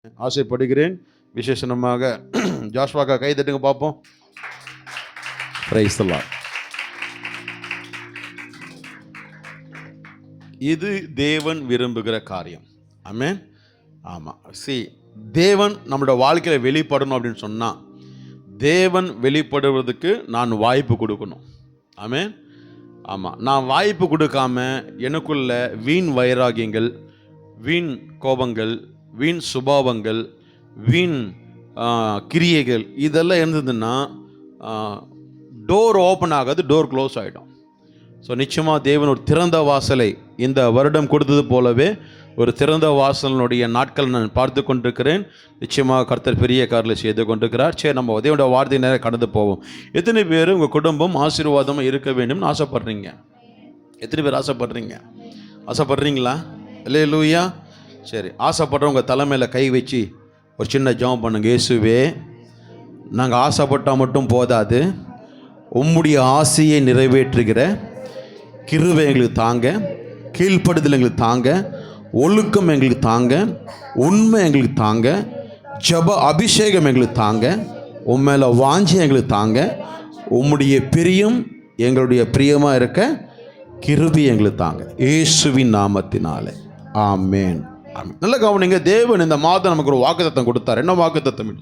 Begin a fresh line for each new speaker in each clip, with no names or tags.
ஆசைப்படுகிறேன். விசேஷமாக ஜாஷ்வாக்கா கை தட்டுங்க பார்ப்போம். Praise the Lord. இது தேவன் விரும்புகிற காரியம். ஆமென். ஆமாம். தேவன் நம்மளோட வாழ்க்கையில் வெளிப்படணும் அப்படின்னு சொன்னால் தேவன் வெளிப்படுவதற்கு நான் வாய்ப்பு கொடுக்கணும். ஆமென். ஆமாம். நான் வாய்ப்பு கொடுக்காம எனக்குள்ள வீண் வைராகியங்கள், வீண் கோபங்கள், வீண் சுபாவங்கள், வீண் கிரியைகள் இதெல்லாம் இருந்ததுன்னா டோர் ஓப்பன் ஆகாது, டோர் க்ளோஸ் ஆகிடும். ஸோ நிச்சயமாக தேவன் ஒரு திறந்த வாசலை இந்த வருடம் கொடுத்தது போலவே ஒரு திறந்த வாசலினுடைய நாட்கள் நான் பார்த்து கொண்டிருக்கிறேன். நிச்சயமாக கர்த்தர் பெரிய காரில் செய்து கொண்டிருக்கிறார். சரி, நம்ம தேவனுடைய வார்த்தை நேரம் கடந்து போவோம். எத்தனை பேர் உங்கள் குடும்பம் ஆசீர்வாதமாக இருக்க வேண்டும்னு ஆசைப்படுறீங்க? எத்தனை பேர் ஆசைப்படுறீங்களா? அல்லேலூயா. சரி, ஆசைப்படுறவங்க தலைமையில் கை வச்சு ஒரு சின்ன ஜெபம் பண்ணுங்க. இயேசுவே, நாங்கள் ஆசைப்பட்டால் மட்டும் போதாது, உம்முடைய ஆசையை நிறைவேற்றுகிற கிருபை எங்களுக்கு தாங்க, கீழ்ப்படுதல் எங்களுக்கு தாங்க, ஒழுக்கம் எங்களுக்கு தாங்க, உண்மை எங்களுக்கு தாங்க, ஜப அபிஷேகம் எங்களுக்கு தாங்க, உண்மையில வாஞ்சி எங்களுக்கு தாங்க, உம்முடைய பிரியம் எங்களுடைய பிரியமாக இருக்க கிருபை எங்களுக்கு தாங்க, இயேசுவின் நாமத்தினாலே ஆமென். நல்ல கவனிங்க. தேவன் இந்த மாதம் நமக்கு ஒரு வாக்குத்தத்தம் கொடுத்தார். என்ன வாக்குத்தத்தம்?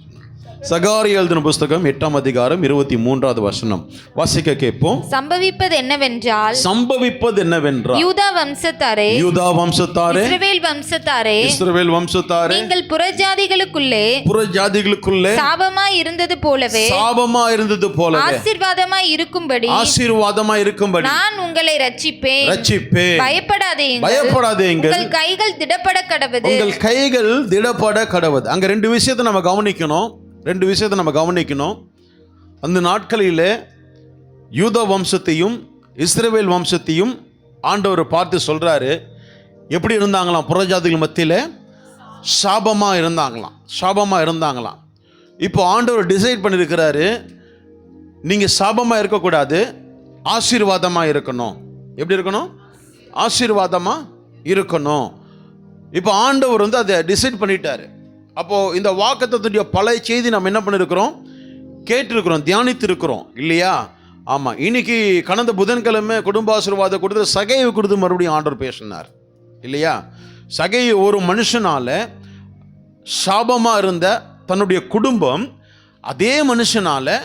சகாரியா எழுதின புஸ்தகம் 8ஆம் அதிகாரம் 23வது வசனம் வாசிக்க கேட்போம்.
சம்பவிப்பது என்னவென்றால்
யூதா வம்சத்தாரே, இஸ்ரவேல் வம்சத்தாரே,
நீங்கள் புறஜாதிகளுக்குள்ளே சாபமாய் இருந்தது போலவே ஆசீர்வாதமாய் இருக்கும்படி நான் உங்களை ரட்சிப்பேன்.
பயப்படாதீங்கள்,
உங்கள் கைகள் திடப்பட கடவது.
அங்க ரெண்டு விஷயத்தை நம்ம கவனிக்கணும். அந்த நாட்களில் யூதா வம்சத்தையும் இஸ்ரவேல் வம்சத்தையும் ஆண்டவர் பார்த்து சொல்றாரு, எப்படி இருந்தாங்களாம்? புறஜாதிகள் மத்தியில் சாபமாக இருந்தாங்களாம். இப்போ ஆண்டவர் டிசைட் பண்ணியிருக்கிறாரு, நீங்கள் சாபமாக இருக்கக்கூடாது, ஆசீர்வாதமாக இருக்கணும். எப்படி இருக்கணும்? ஆசீர்வாதமாக இருக்கணும். இப்போ ஆண்டவர் அதை டிசைட் பண்ணிட்டாரு. அப்போது இந்த வாக்குத்தத்தத்துடைய பழைய செய்தி நம்ம என்ன பண்ணியிருக்கிறோம்? கேட்டிருக்கிறோம், தியானித்திருக்கிறோம் இல்லையா? ஆமாம். இன்னைக்கு கடந்த புதன்கிழமை குடும்ப ஆசீர்வாதம் கொடுத்து சகையை கொடுத்து மறுபடியும் ஆண்டவர் பேசினார் இல்லையா? சகையை ஒரு மனுஷனால் சாபமாக இருந்த தன்னுடைய குடும்பம் அதே மனுஷனால்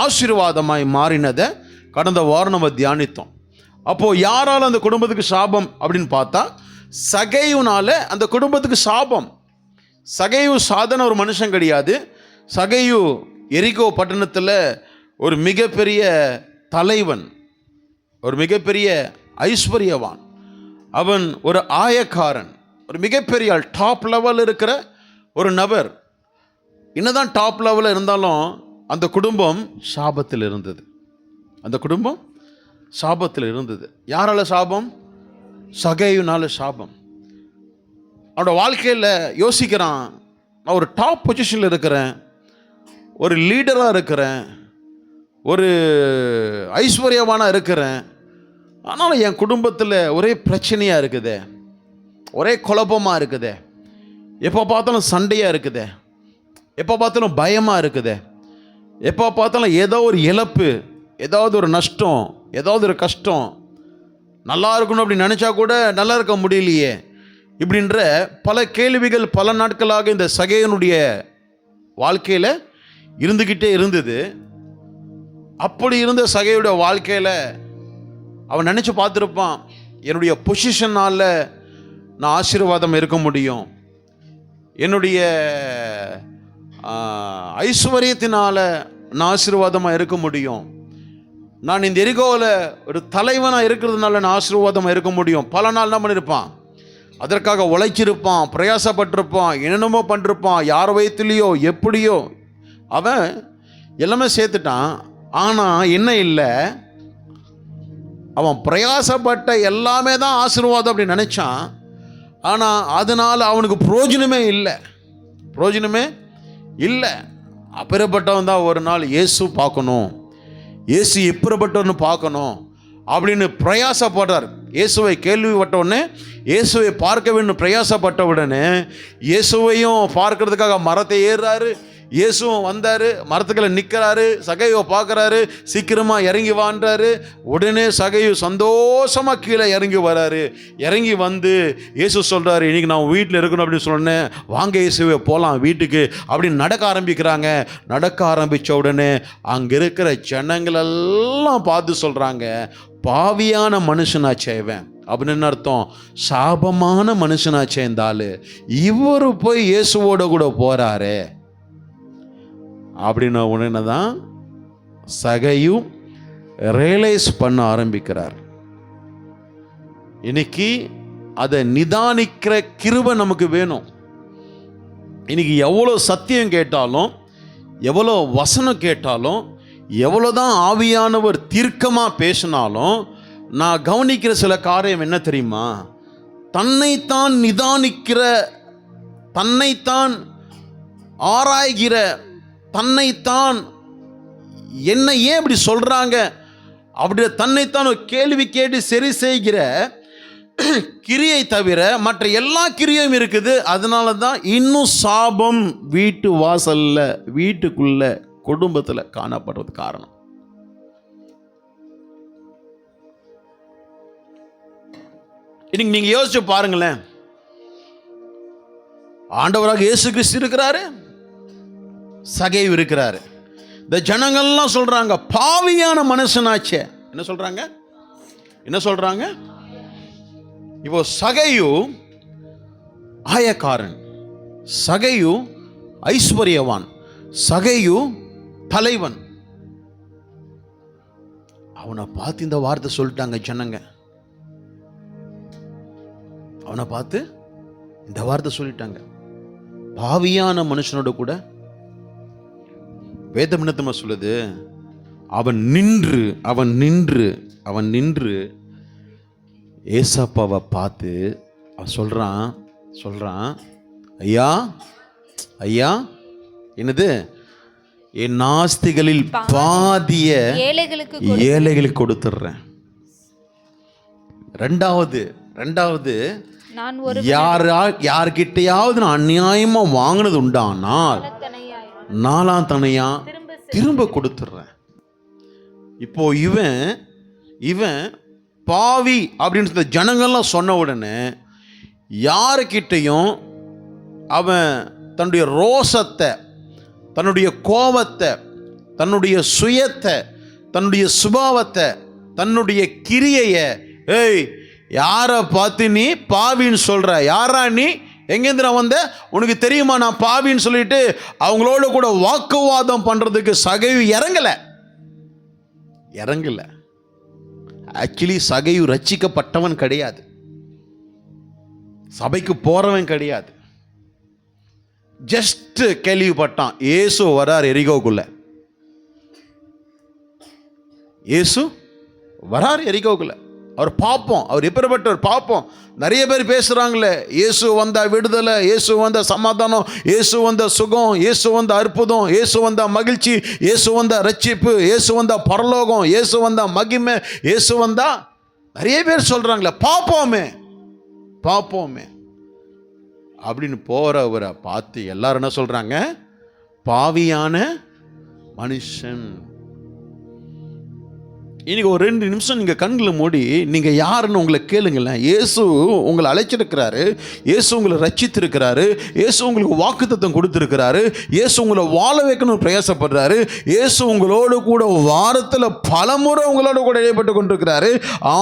ஆசீர்வாதமாய் மாறினதை கடந்த வாரம் நம்ம தியானித்தோம். அப்போது யாரால் அந்த குடும்பத்துக்கு சாபம் அப்படின்னு பார்த்தா சகையுனால அந்த குடும்பத்துக்கு சாபம். சகையு சாதாரண ஒரு மனுஷன் கிடையாது. சகையு எரிகோ பட்டணத்தில் ஒரு மிகப்பெரிய தலைவன், ஒரு மிகப்பெரிய ஐஸ்வர்யவான். அவன் ஒரு ஆயக்காரன், ஒரு மிகப்பெரிய டாப் லெவலில் இருக்கிற ஒரு நபர். என்னதான் டாப் லெவலில் இருந்தாலும் அந்த குடும்பம் சாபத்தில் இருந்தது. யாரால சாபம்? சகையுனால சாபம். அவனோட வாழ்க்கையில் யோசிக்கிறான், நான் ஒரு டாப் பொசிஷனில் இருக்கிறேன், ஒரு லீடராக இருக்கிறேன், ஒரு ஐஸ்வர்யவானாக இருக்கிறேன், ஆனாலும் என் குடும்பத்தில் ஒரே பிரச்சனையாக இருக்குதே, ஒரே குழப்பமாக இருக்குதே, எப்போ பார்த்தாலும் சண்டையாக இருக்குதே, எப்போ பார்த்தாலும் பயமாக இருக்குதே, எப்போ பார்த்தாலும் ஏதோ ஒரு இழப்பு, ஏதாவது ஒரு நஷ்டம், ஏதாவது ஒரு கஷ்டம், நல்லா இருக்கணும் அப்படின்னு நினச்சா கூட நல்லா இருக்க முடியலையே, இப்படின்ற பல கேள்விகள் பல நாட்களாக இந்த சகையனுடைய வாழ்க்கையில் இருந்துக்கிட்டே இருந்தது. அப்படி இருந்த சகையுடைய வாழ்க்கையில் அவன் நினச்சி பார்த்துருப்பான், என்னுடைய பொசிஷனால் நான் ஆசீர்வாதம் இருக்க முடியும், என்னுடைய ஐஸ்வர்யத்தினால் நான் ஆசீர்வாதமாக இருக்க முடியும், நான் இந்த எரிகோவில் ஒரு தலைவனாக இருக்கிறதுனால நான் ஆசீர்வாதமாக இருக்க முடியும். பல நாள் என்ன பண்ணியிருப்பான்? அதற்காக உழைச்சிருப்பான், பிரயாசப்பட்டிருப்பான், என்னென்னமோ பண்ணிருப்பான், யார் வயத்துலேயோ எப்படியோ அவன் எல்லாமே சேர்த்துட்டான். ஆனால் என்ன இல்லை, அவன் பிரயாசப்பட்ட எல்லாமே தான் ஆசீர்வாதம் அப்படின்னு நினச்சான். ஆனால் அதனால் அவனுக்கு பிரயோஜனமே இல்லை. அப்பேற்பட்டவன் தான் ஒரு நாள் இயேசு பார்க்கணும், இயேசு எப்பேற்பட்டவன்னு பார்க்கணும், அப்படின்னு பிரயாசப்படுறார். இயேசுவை கேள்விப்பட்ட உடனே, இயேசுவை பார்க்க வேண்டும் பிரயாசப்பட்ட உடனே, இயேசுவையும் பார்க்கறதுக்காக மரத்தை ஏறுறாரு. இயேசுவும் வந்தார், மரத்துக்களை நிற்கிறாரு. சகையை பார்க்குறாரு, சீக்கிரமாக இறங்கி வான்றாரு. உடனே சகையு சந்தோஷமாக கீழே இறங்கி வராரு. இறங்கி வந்து இயேசு சொல்கிறாரு, இன்றைக்கி நான் வீட்டில் இருக்கணும் அப்படின்னு சொன்னேன், வாங்க இயேசுவை போகலாம் வீட்டுக்கு அப்படின்னு நடக்க ஆரம்பிக்கிறாங்க. நடக்க ஆரம்பித்த உடனே அங்கே இருக்கிற ஜனங்களெல்லாம் பார்த்து சொல்கிறாங்க, பாவியான மனுஷனாச்சே இவன் அப்படின்னு அர்த்தம், சாபமான மனுஷனாச்சே இந்த ஆள், இவர் போய் இயேசுவோட கூட போகிறாரு அப்படின்னு உடனே தான் சகையும் ரியலைஸ் பண்ண ஆரம்பிக்கிறார். இன்னைக்கு அதை நிதானிக்கிற கிருபை நமக்கு வேணும். இன்னைக்கு எவ்வளோ சத்தியம் கேட்டாலும், எவ்வளோ வசனம் கேட்டாலும், எவ்வளோதான் ஆவியானவர் தீர்க்கமாக பேசினாலும், நான் கவனிக்கிற சில காரியம் என்ன தெரியுமா? தன்னைத்தான் நிதானிக்கிற, தன்னைத்தான் ஆராய்கிற, தன்னைத்தான் என்ன ஏன் இப்படி சொல்கிறாங்க அப்படி தன்னைத்தான் ஒரு கேள்வி கேட்டு சரி செய்கிற கிரியை தவிர மற்ற எல்லா கிரியையும் இருக்குது. அதனால தான் இன்னும் சாபம் வீட்டு வாசல்ல, வீட்டுக்குள்ள, குடும்பத்தில் காணப்படுறது காரணம். இன்னைக்கு நீங்க யோசிச்சு பாருங்களேன், ஆண்டவராக இயேசு கிறிஸ்து இருக்கிறாரு, சகைவு இருக்கிறாரு. இந்த ஜனங்கள்லாம் சொல்றாங்க பாவியான மனுஷனாச்சே. என்ன சொல்றாங்க? என்ன சொல்றாங்க? இப்போ சகையு ஆயக்காரன், சகையு ஐஸ்வர்யவான், சகையு தலைவன். அவனை பார்த்து இந்த வார்த்தை சொல்லிட்டாங்க ஜனங்க. அவனை பார்த்து இந்த வார்த்தை சொல்லிட்டாங்க, பாவியான மனுஷனோட கூட. வேதம் என்னத்தமா சொல்லுது? அவன் நின்று ஏசப்பாவை பார்த்து அவன் சொல்றான் ஐயா ஐயா, என்னது, என் ஆஸ்திகளில் பாதிய ஏழைகளுக்கு கொடுத்துடுறேன். ரெண்டாவது யார்கிட்டையாவது நான் அநியாயமா வாங்கினது உண்டானால் நாலாம் தனையா திரும்ப கொடுத்துடுறேன். இப்போ இவன் பாவி அப்படின்னு ஜனங்கள்லாம் சொன்ன உடனே யாருக்கிட்டையும் அவன் தன்னுடைய ரோசத்தை, தன்னுடைய கோபத்தை, தன்னுடைய சுயத்தை, தன்னுடைய சுபாவத்தை, தன்னுடைய கிரியையை, ஏய் யாரை பார்த்து நீ பாவின்னு சொல்ற, யாரா நீ, எங்கேருந்து நான் வந்த, உனக்கு தெரியுமா நான் பாவின்னு சொல்லிட்டு அவங்களோட கூட வாக்குவாதம் பண்றதுக்கு சகையு இறங்கல. ஆக்சுவலி சகையு ரட்சிக்கப்பட்டவன் கிடையாது, சபைக்கு போறவன் கிடையாது. ஜஸ்ட் கேள்விப்பட்டான் இயேசு வரார் எரிகோக்குள்ள, இயேசு வரார் எரிகோக்குள்ள. அவர் பார்ப்போம், அவர் எப்பேற்பட்டவர் பார்ப்போம். நிறைய பேர் பேசுகிறாங்களே, இயேசு வந்த விடுதலை, இயேசு வந்த சமாதானம், இயேசு வந்த சுகம், இயேசு வந்த அற்புதம், இயேசு வந்த மகிழ்ச்சி, இயேசு வந்த ரட்சிப்பு, இயேசு வந்த பரலோகம், இயேசு வந்த மகிமை, இயேசு வந்தா, நிறைய பேர் சொல்கிறாங்களே, பார்ப்போமே அப்படின்னு போகிறவரை பார்த்து எல்லாரும் என்ன சொல்கிறாங்க? பாவியான மனுஷன். இன்னைக்கு ஒரு 2 நிமிஷம் நீங்கள் கண்களை மூடி நீங்கள் யாருன்னு உங்களை கேளுங்களேன். இயேசு உங்களை அழைச்சிருக்கிறாரு, இயேசு உங்களை ரட்சித்திருக்கிறாரு, இயேசு உங்களுக்கு வாக்குத்தத்தம் கொடுத்துருக்கிறாரு, இயேசு உங்களை வாழ வைக்கணும்னு பிரயாசப்படுறாரு, இயேசு உங்களோடு கூட வாரத்தில் பலமுறை உங்களோட கூட இடைப்பட்டு கொண்டிருக்கிறாரு.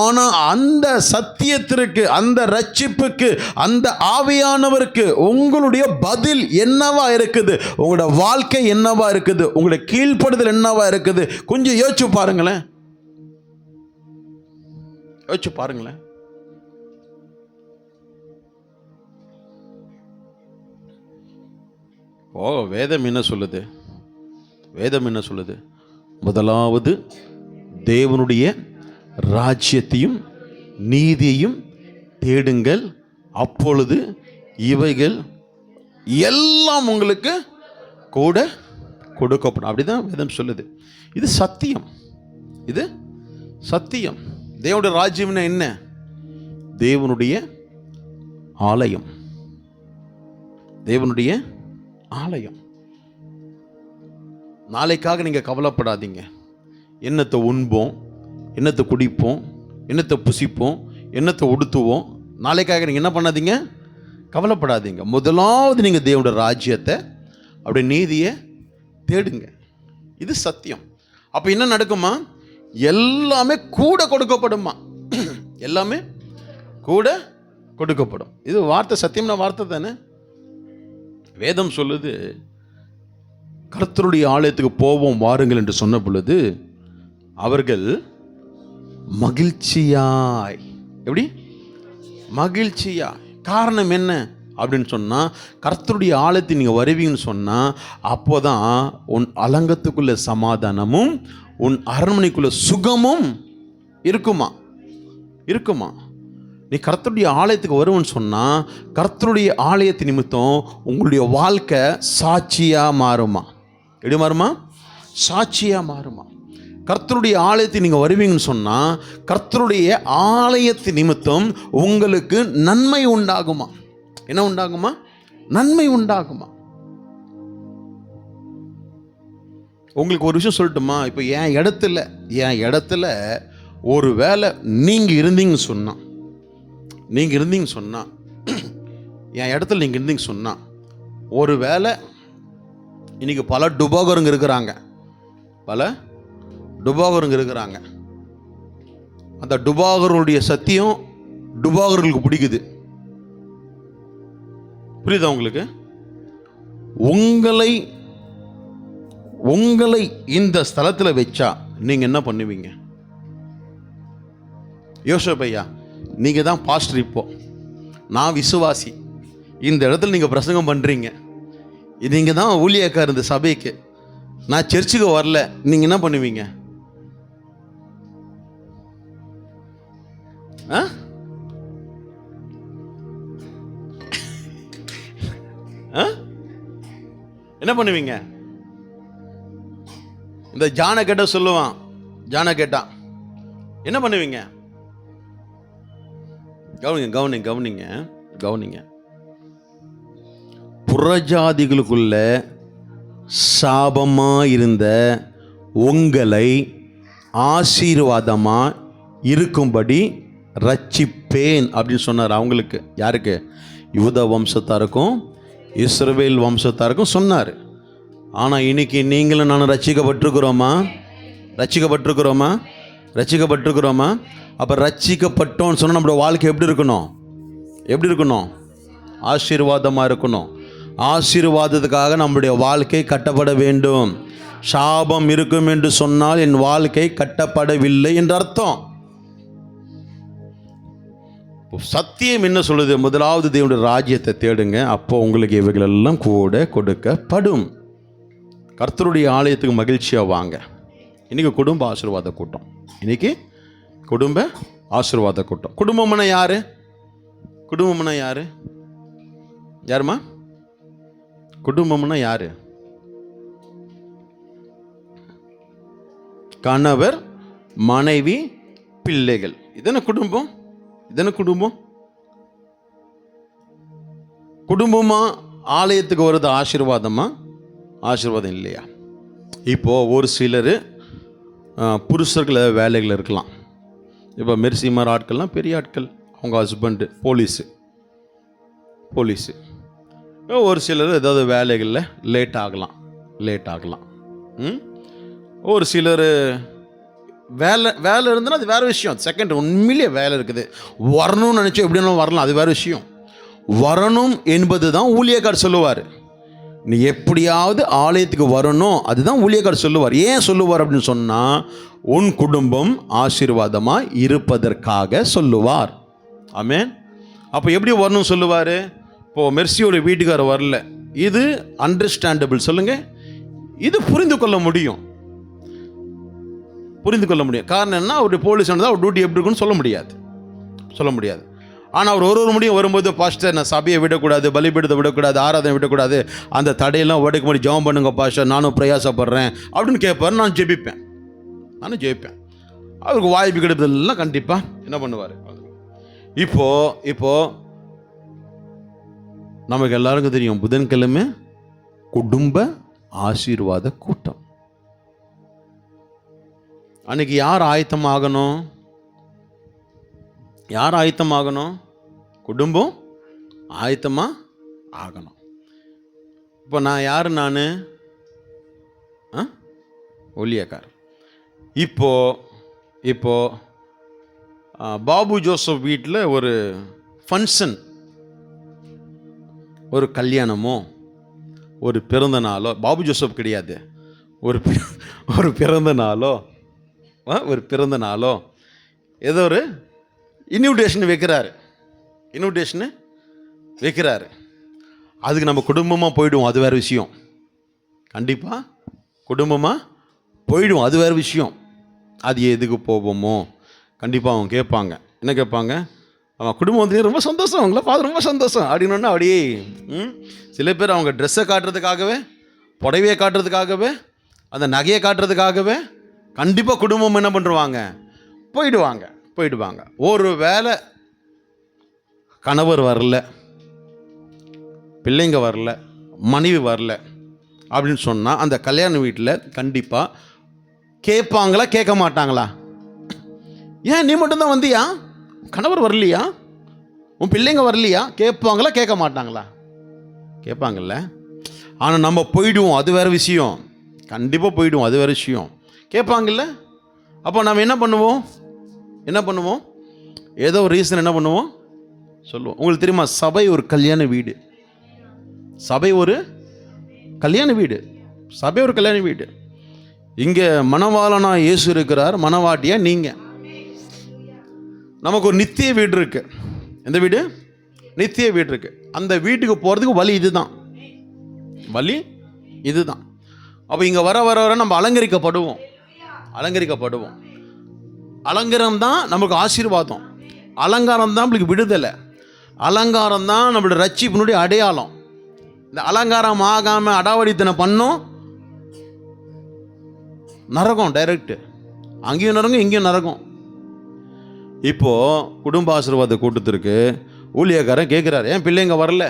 ஆனால் அந்த சத்தியத்திற்கு, அந்த ரட்சிப்புக்கு, அந்த ஆவியானவருக்கு உங்களுடைய பதில் என்னவா இருக்குது? உங்களோட வாழ்க்கை என்னவா இருக்குது? உங்களுடைய கீழ்ப்படுதல் என்னவா இருக்குது? கொஞ்சம் யோசிச்சு பாருங்களேன். வேதம் என்ன சொல்லுது? முதலாவது தேவனுடைய ராஜ்யத்தையும் நீதியையும் தேடுங்கள், அப்பொழுது இவைகள் எல்லாம் உங்களுக்கு கூட கொடுக்கப்படும். அப்படிதான் வேதம் சொல்லுது. இது சத்தியம். தேவனுடைய ராஜ்யம்னா என்ன? தேவனுடைய ஆலயம். தேவனுடைய ஆலயம். நாளைக்காக நீங்கள் கவலைப்படாதீங்க. என்னத்தை உண்போம், என்னத்தை குடிப்போம், என்னத்தை புசிப்போம், என்னத்தை உடுத்துவோம், நாளைக்காக நீங்கள் என்ன பண்ணாதீங்க, கவலைப்படாதீங்க. முதலாவது நீங்கள் தேவனுடைய ராஜ்யத்தை, அப்படி நீதியை தேடுங்க. இது சத்தியம். அப்போ என்ன நடக்குமா? எல்லாமே கூட கொடுக்கப்படுமா. எல்லாமே கூட கொடுக்கப்படும். இது வார்த்தை, சத்தியம்னா வார்த்தை தானே. வேதம் சொல்லுது, கர்த்தருடைய ஆலயத்துக்கு போவோம் வாருங்கள் என்று சொன்ன பொழுது அவர்கள் மகிழ்ச்சியாய், எப்படி மகிழ்ச்சியாய். காரணம் என்ன அப்படின்னு சொன்னால், கர்த்தருடைய ஆலயத்துக்கு நீங்கள் வருவீங்கன்னு சொன்னால் அப்போதான் உன் அலங்கத்துக்குள்ள சமாதானமும் உன் அரண்மனைக்குள்ள சுகமும் இருக்குமா. நீ கர்த்தருடைய ஆலயத்துக்கு வருவன்னு சொன்னால் கர்த்தருடைய ஆலயத்து நிமித்தம் உங்களுடைய வாழ்க்கை சாட்சியாக மாறுமா. எப்படி மாறுமா? சாட்சியாக மாறுமா. கர்த்தருடைய ஆலயத்தை நீங்கள் வருவீங்கன்னு சொன்னால் கர்த்தருடைய ஆலயத்து நிமித்தம் உங்களுக்கு நன்மை உண்டாகுமா. என்ன உண்டாகுமா? நன்மை உண்டாகுமா. உங்களுக்கு ஒரு விஷயம் சொல்லட்டுமா? இப்போ என் இடத்துல ஒரு வேளை நீங்கள் இருந்தீங்கன்னு சொன்னால், என் இடத்துல நீங்கள் இருந்தீங்க சொன்னால், ஒரு வேளை இன்னைக்கு பல டுபாகருங்க இருக்கிறாங்க. அந்த டுபாகருடைய சத்தியம் டுபாகர்களுக்கு பிடிக்குது. புரியுதா உங்களுக்கு? உங்களை இந்த ஸ்தலத்தில் வச்சா நீங்க என்ன பண்ணுவீங்க? யோசேப்பையா, நீங்க தான் பாஸ்டர். இப்போ நான் விசுவாசி. இந்த இடத்துல நீங்க பிரசங்கம் பண்றீங்க. நீங்க தான் ஊழியக்காரர் இந்த சபைக்கு. நான் சர்ச்சுக்கு வரல, நீங்க என்ன பண்ணுவீங்க? என்ன பண்ணுவீங்க? இந்த ஜான கேட்ட சொல்லுவான், ஜான கேட்டான், என்ன பண்ணுவீங்க? கவனிங்க. புறஜாதிகளுக்குள்ள சாபமா இருந்த உங்களை ஆசீர்வாதமா இருக்கும்படி ரட்சிப்பேன் அப்படின்னு சொன்னார். அவங்களுக்கு, யாருக்கு? யூத வம்சத்தாருக்கும் இஸ்ரவேல் வம்சத்தாருக்கும் சொன்னார். ஆனால் இன்னைக்கு நீங்களும் நானும் ரட்சிக்கப்பட்டிருக்கிறோமா? அப்போ ரட்சிக்கப்பட்டோன்னு சொன்னால் நம்மளோட வாழ்க்கை எப்படி இருக்கணும்? ஆசீர்வாதமாக இருக்கணும். ஆசீர்வாதத்துக்காக நம்முடைய வாழ்க்கை கட்டப்பட வேண்டும். சாபம் இருக்கும் என்று சொன்னால் என் வாழ்க்கை கட்டப்படவில்லை என்று அர்த்தம். சத்தியம் என்ன சொல்லுது? முதலாவது தேவனுடைய ராஜ்யத்தை தேடுங்க, அப்போ உங்களுக்கு இவைகள் எல்லாம் கூட கொடுக்கப்படும். கர்த்தருடைய ஆலயத்துக்கு மகிழ்ச்சியாக வாங்க. இன்னைக்கு குடும்ப ஆசீர்வாத கூட்டம். குடும்பம்னா யாரு? யாருமா? குடும்பம்னா யாரு? கணவர், மனைவி, பிள்ளைகள். இதென்ன குடும்பம்? குடும்பமா ஆலயத்துக்கு வருது ஆசீர்வாதமா? ஆசீர்வாதம் இல்லையா? இப்போ ஒரு சிலர் புருஷர்கள் வேலைகள் இருக்கலாம். இப்போ மெர்சிமார் ஆட்கள்லாம் பெரிய ஆட்கள், அவங்க ஹஸ்பண்டு போலீஸு. ஒரு சிலர் ஏதாவது வேலைகளில் லேட் ஆகலாம். ஒரு சிலர் வேலை இருந்ததுன்னா அது வேறு விஷயம். செகண்ட், உண்மையிலேயே வேலை இருக்குது, வரணும்னு நினச்சோம் எப்படின்னாலும் வரலாம், அது வேறு விஷயம். வரணும் என்பது தான் ஊழியக்காரர் சொல்லுவார். நீ எப்படியாவது ஆலயத்துக்கு வரணும், அதுதான் ஊழியக்காரர் சொல்லுவார். ஏன் சொல்லுவார் அப்படின்னு சொன்னால், உன் குடும்பம் ஆசீர்வாதமாக இருப்பதற்காக சொல்லுவார். ஆமென். அப்போ எப்படி வரணும் சொல்லுவார்? இப்போது மெர்சியோட வீட்டுக்காரர் வரல, இது அண்டர்ஸ்டாண்டபிள். சொல்லுங்கள், இது புரிந்து கொள்ள முடியும். காரணம் என்ன? அவருடைய போலீஸ் இருந்தால் அவர் டியூட்டி எப்படி இருக்குன்னு சொல்ல முடியாது. ஆனால் அவர் ஒரு முடியும் வரும்போது, பாஸ்டர் நான் சபையை விடக்கூடாது, பலிபீடத்தை விடக்கூடாது, ஆராதனை விடக்கூடாது, அந்த தடையெல்லாம் உடைக்க முடி, ஜெபம் பண்ணுங்க பாஸ்டர், நானும் பிரயாசப்படுறேன் அப்படின்னு கேட்பார். நான் ஜெபிப்பேன். அவருக்கு வாய்ப்பு கிடைப்பதெல்லாம் கண்டிப்பாக என்ன பண்ணுவார். இப்போ நமக்கு எல்லாருக்கும் தெரியும், புதன்கிழமை குடும்ப ஆசீர்வாத கூட்டம். அன்னைக்கு யார் ஆயத்தமாகணும்? யார் ஆயத்தமாகணும்? குடும்பம் ஆயத்தமாக ஆகணும். இப்போ நான் யார்? நான் ஊழியக்காரர். இப்போ பாபு ஜோசப் வீட்டில் ஒரு ஃபங்க்ஷன், ஒரு கல்யாணமோ ஒரு பிறந்த நாளோ, பாபு ஜோசப் கிடையாது, ஒரு பிறந்த நாளோ ஏதோ ஒரு இன்விடேஷன் வைக்கிறாரு. அதுக்கு நம்ம குடும்பமாக போயிடுவோம், அது வேறு விஷயம். கண்டிப்பாக குடும்பமாக போயிடுவோம், அது வேறு விஷயம். அது எதுக்கு போவோமோ கண்டிப்பாக அவங்க கேட்பாங்க. என்ன கேட்பாங்க? அவன் குடும்பம் வந்து ரொம்ப சந்தோஷம், அவங்கள பார்த்து ரொம்ப சந்தோஷம் அப்படின்னா அப்படியே சில பேர் அவங்க ட்ரெஸ்ஸை காட்டுறதுக்காகவே, புடவையை காட்டுறதுக்காகவே, அந்த நகையை காட்டுறதுக்காகவே கண்டிப்பாக குடும்பம் என்ன பண்ணுவாங்க? போயிடுவாங்க. ஒரு வேளை கணவர் வரல, பிள்ளைங்க வரல, மனைவி வரல அப்படின்னு சொன்னால் அந்த கல்யாண வீட்டில் கண்டிப்பாக கேட்பாங்களா கேட்க மாட்டாங்களா? ஏன் நீ மட்டும்தான் வந்தியா? கணவர் வரலையா? உன் பிள்ளைங்க வரலையா? கேட்பாங்களா கேட்க மாட்டாங்களா? கேட்பாங்கல்ல. ஆனால் நம்ம போயிடுவோம், அது வேறு விஷயம். கண்டிப்பாக போயிடுவோம், அது வேறு விஷயம். கேட்பாங்கல்ல. அப்போ நம்ம என்ன பண்ணுவோம்? ஏதோ ஒரு ரீசன் என்ன பண்ணுவோம் சொல்லுவோம். உங்களுக்கு தெரியுமா, சபை ஒரு கல்யாண வீடு. சபை ஒரு கல்யாண வீடு. இங்கே மணவாளனா இயேசு இருக்கிறார், மணவாட்டியா நீங்கள். நமக்கு ஒரு நித்திய வீடு இருக்கு. எந்த வீடு? நித்திய வீடு இருக்கு. அந்த வீட்டுக்கு போகிறதுக்கு வழி இதுதான். அப்போ இங்கே வர நம்ம அலங்கரிக்கப்படுவோம். அலங்காரம் தான் நமக்கு ஆசீர்வாதம். அலங்காரம் தான் நம்மளுக்கு விடுதலை. அலங்காரம் தான் நம்மளோட ரட்சிப்பினுடைய அடையாளம். இந்த அலங்காரம் ஆகாமல் அடாவடித்தனை பண்ணோம், நரகம் டைரக்ட். அங்கேயும் நரகம், இங்கேயும் நரகம். இப்போது குடும்ப ஆசீர்வாத கூட்டத்திற்கு ஊழியக்காரன் கேட்குறாரு, ஏன் பிள்ளைங்க வரல?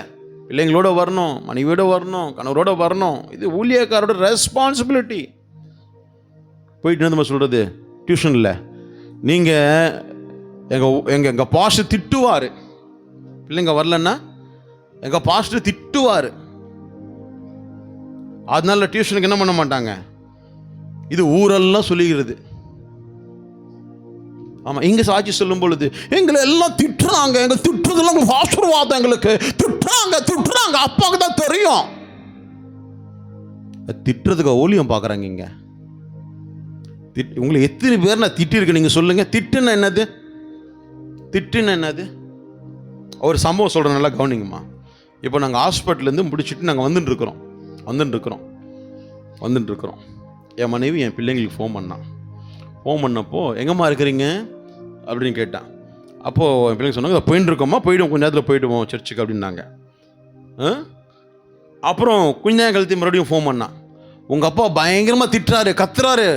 பிள்ளைங்களோட வரணும், மனைவியோட வரணும், கணவரோட வரணும். இது ஊழியக்காரோட ரெஸ்பான்சிபிலிட்டி. போயிட்டு நம்ம சொல்கிறது டியூஷனில், நீங்கள் எங்கள் பாஸ்டர் திட்டுவார், பிள்ளைங்க வரலன்னா எங்கள் பாஸ்டர் திட்டுவார். அதனால டியூஷனுக்கு என்ன பண்ண மாட்டாங்க. இது ஊரெல்லாம் சொல்லுகிறது. ஆமாம், இங்கே சாட்சி சொல்லும் பொழுது எங்களை எல்லாம் திட்டுறாங்க, எங்கள் திட்டுறதுலாம் ஆசீர்வாதம், எங்களுக்கு திட்டுறாங்க, அப்பாவுக்கு தான் தெரியும். திட்டுறதுக்கு ஊழியம் பார்க்குறாங்க. இங்கே உங்களை எத்தனை பேர் நான் திட்டிருக்கு நீங்கள் சொல்லுங்கள். திட்டுன்னா என்னது? ஒரு சம்பவம் சொல்கிறேன், நல்லா கவனிங்கம்மா. இப்போ நாங்கள் ஹாஸ்பிட்டல்லேருந்து முடிச்சுட்டு நாங்கள் வந்துட்டு இருக்கிறோம். என் மனைவி என் பிள்ளைங்களுக்கு ஃபோன் பண்ணப்போ எங்கம்மா இருக்கிறீங்க அப்படின்னு கேட்டான். அப்போது என் பிள்ளைங்க சொன்னாங்க, போயிட்டு இருக்கோம்மா, போயிடுவோம், கொஞ்ச நேரத்தில் போயிடுவோம் சர்ச்சுக்கு அப்படின்னாங்க. அப்புறம் கொஞ்ச நேரம் கழித்து மறுபடியும் ஃபோன் பண்ணான். உங்கள் அப்பா பயங்கரமாக திட்டுறாரு, கத்துறாரு.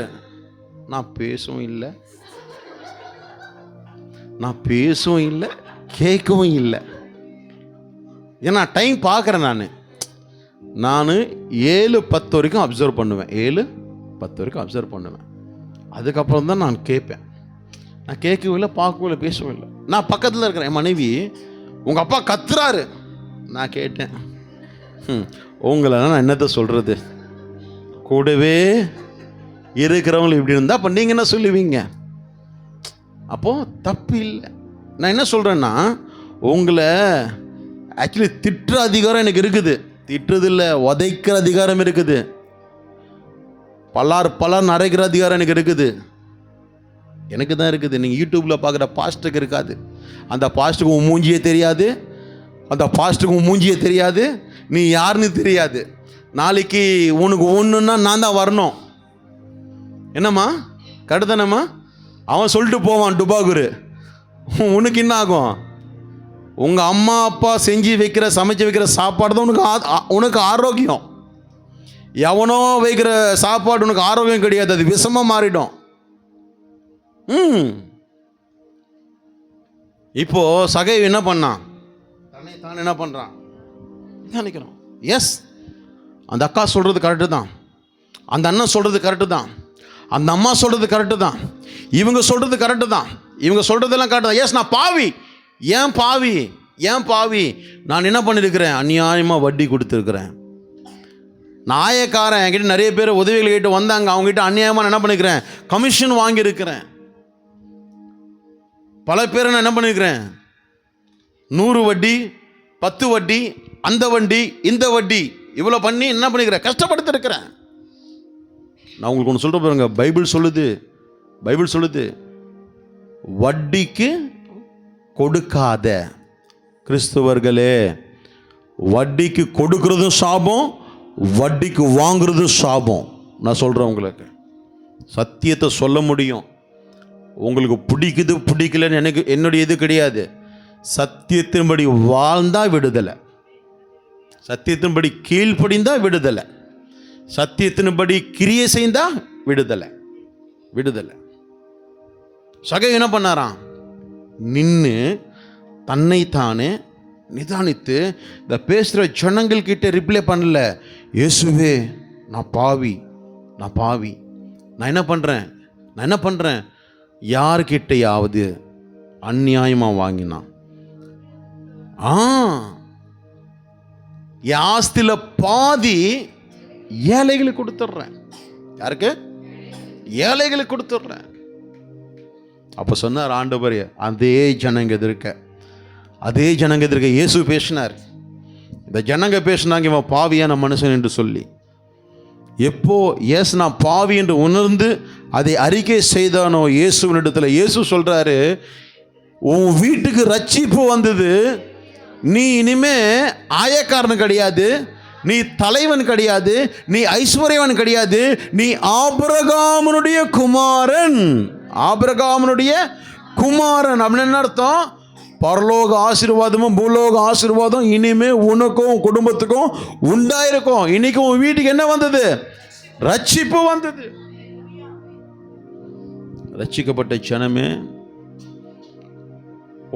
நான் பேசவும் இல்லை, கேட்கவும் இல்லை. ஏன்னா டைம் பார்க்குறேன். நான் 7:10 வரைக்கும் அப்சர்வ் பண்ணுவேன். அதுக்கப்புறம் தான் நான் கேட்பேன். நான் கேட்கவும் இல்லை, பார்க்கவும் இல்லை, பேசவும் இல்லை. நான் பக்கத்தில் இருக்கிறேன். என் மனைவி, உங்கள் அப்பா கத்துறாரு. நான் கேட்டேன், உங்களை நான் என்னத்தை சொல்கிறது? கூடவே இருக்கிறவங்களும் இப்படி இருந்தால் அப்போ நீங்கள் என்ன சொல்லுவீங்க? அப்போது தப்பு இல்லை. நான் என்ன சொல்கிறேன்னா, உங்களை ஆக்சுவலி திட்டுற அதிகாரம் எனக்கு இருக்குது. திட்டுறதில்லை, உதைக்கிற அதிகாரம் இருக்குது. பலர் அரைக்கிற அதிகாரம் எனக்கு இருக்குது. எனக்கு தான் இருக்குது. நீங்கள் யூடியூப்பில் பார்க்குற பாஸ்டருக்கு இருக்காது. அந்த பாஸ்டருக்கு உன் மூஞ்சியே தெரியாது, நீ யாருன்னு தெரியாது. நாளைக்கு உனக்கு ஒன்றுன்னா நான் தான் வரணும். என்னம்மா கடுதானம்மா? அவன் சொல்லிட்டு போவான் டுபாகுரு. உனக்கு என்ன ஆகும்? உங்கள் அம்மா அப்பா சமைச்சு வைக்கிற சாப்பாடு தான் உனக்கு ஆரோக்கியம். எவனோ வைக்கிற சாப்பாடு உனக்கு ஆரோக்கியம் கிடையாது, அது விஷமாக மாறிடும். இப்போ சகை என்ன பண்ணான்? தன்னை தான் என்ன பண்றான் நினைக்கிறோம். எஸ், அந்த அக்கா சொல்றது கரெக்டு தான், அந்த அண்ணன் சொல்றது கரெக்டு தான், அந்த அம்மா சொல்றது கரெக்டு தான், இவங்க சொல்றது கரெக்டு தான், இவங்க சொல்றதெல்லாம் கரெக்டு தான். எஸ், நான் பாவி. ஏன் பாவி? ஏன் பாவி? நான் என்ன பண்ணியிருக்கிறேன்? அநியாயமாக வட்டி கொடுத்துருக்குறேன். நான் ஆயக்காரன், என்கிட்ட நிறைய பேர் உதவிகள் கேட்டு வந்தாங்க, அவங்ககிட்ட அநியாயமாக நான் என்ன பண்ணிக்கிறேன்? கமிஷன் வாங்கியிருக்கிறேன். பல பேரை நான் என்ன பண்ணியிருக்கிறேன்? 100 வட்டி, 10 வட்டி, அந்த வட்டி, இந்த வட்டி, இவ்வளோ பண்ணி என்ன பண்ணிக்கிறேன்? கஷ்டப்படுத்திருக்கிறேன். நான் உங்களுக்கு ஒன்று சொல்கிற பாருங்க, பைபிள் சொல்லுது, வட்டிக்கு கொடுக்காத. கிறிஸ்துவர்களே, வட்டிக்கு கொடுக்கறதும் சாபம், வட்டிக்கு வாங்குறதும் சாபம். நான் சொல்கிறேன் உங்களுக்கு, சத்தியத்தை சொல்ல முடியும். உங்களுக்கு பிடிக்குது பிடிக்கலன்னு எனக்கு என்னுடைய இது கிடையாது. சத்தியத்தின்படி வாழ்ந்தா விடுதலை, சத்தியத்தின்படி கீழ்ப்படிந்தா விடுதலை, சத்தியத்தின்படி கிரியை செய்தா விடுதலை. சகை என்ன பண்ணாராம்? நின்று தன்னைத்தானே நிதானித்து இந்த பேசுகிற ஜனங்கள் கிட்ட ரிப்ளை பண்ணல. இயேசுவே, நான் பாவி, நான் என்ன பண்ணுறேன்? யார்கிட்டையாவது அநியாயமாக வாங்கினான், என் ஆஸ்தில பாதி ஏழைகளுக்கு கொடுத்துட்றேன். யாருக்கு? ஏழைகளுக்கு கொடுத்துட்றேன். அப்போ சொன்னார் ஆண்டவர், அதே ஜனங்க எதிர்க்க இயேசு பேசினார். இந்த ஜனங்க பேசினாங்க, இவன் பாவியான மனுஷன் என்று சொல்லி. எப்போ இயேசு நான் பாவி என்று உணர்ந்து அதை அறிக்கை செய்தானோ இயேசுவினிடத்தில், இயேசு சொல்றாரு, உன் வீட்டுக்கு ரட்சிப்பு வந்தது. நீ இனிமே ஆயக்காரன் கிடையாது, நீ தலைவன் கிடையாது, நீ ஐஸ்வர்யவன் கிடையாது, நீ ஆபிரகாமுடைய குமாரன். அப்படின்னு என்ன அர்த்தம்? பரலோக ஆசீர்வாதமும் பூலோக ஆசீர்வாதம் இனிமே உனக்கும் குடும்பத்துக்கும் உண்டாயிருக்கும். இன்னைக்கு உன் வீட்டுக்கு என்ன வந்தது? ரட்சிப்பு வந்தது. ரட்சிக்கப்பட்ட ஜனமே,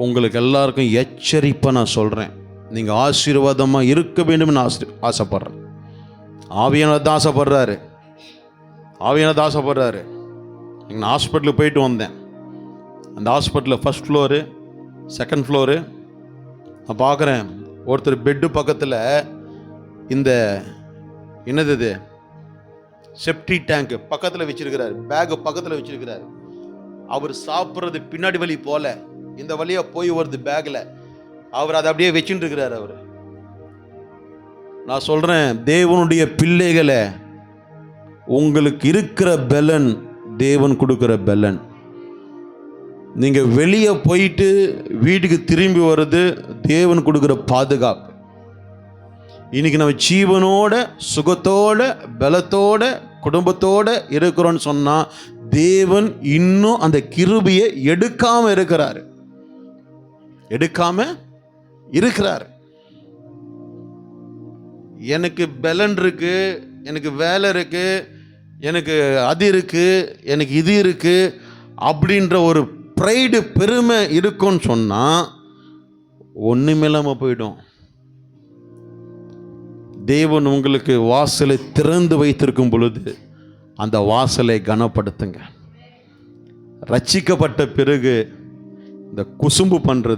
உங்களுக்கு எல்லாருக்கும் எச்சரிப்பை நான் சொல்றேன். நீங்க ஆசீர்வாதமா இருக்க வேண்டும் ஆசைப்படுறேன். ஆவியானவர் ஆசைப்படுறாரு. நான் ஹாஸ்பிட்டலுக்கு போயிட்டு வந்தேன். அந்த ஹாஸ்பிட்டலில் 1st ஃப்ளோரு 2nd ஃப்ளோரு நான் பார்க்குறேன். ஒருத்தர் பெட்டு பக்கத்தில் இந்த என்னது செப்டி டேங்க் பக்கத்தில் வச்சிருக்கிறார், பேக்கு பக்கத்தில் வச்சிருக்கிறார். அவர் சாப்பிட்றது பின்னாடி வழி போல இந்த வழியா போய் வருது பேக்கில். அவர் அதை அப்படியே வச்சுட்டு இருக்கிறார். அவர், நான் சொல்கிறேன், தேவனுடைய பிள்ளைகளை, உங்களுக்கு இருக்கிற பலன் தேவன் கொடுக்குற பலன். நீங்கள் வெளியே போயிட்டு வீட்டுக்கு திரும்பி வர்றது தேவன் கொடுக்குற பாதுகாப்பு. இன்னைக்கு நம்ம ஜீவனோட சுகத்தோட பலத்தோட குடும்பத்தோட இருக்கிறோன்னு சொன்னால் தேவன் இன்னும் அந்த கிருபையை எடுக்காம இருக்கிறார். எனக்கு பலன் இருக்கு, எனக்கு வேலை இருக்கு, எனக்கு அது இருக்கு, எனக்கு இது இருக்கு அப்படின்ற ஒரு ப்ரைடு பெருமை இருக்குன்னு சொன்னால் ஒன்றுமில்லாமல் போயிடும். தேவன் உங்களுக்கு வாசலை திறந்து வைத்திருக்கும் பொழுது அந்த வாசலை கனப்படுத்துங்க. ரட்சிக்கப்பட்ட பிறகு இந்த குசும்பு பண்ணுறது,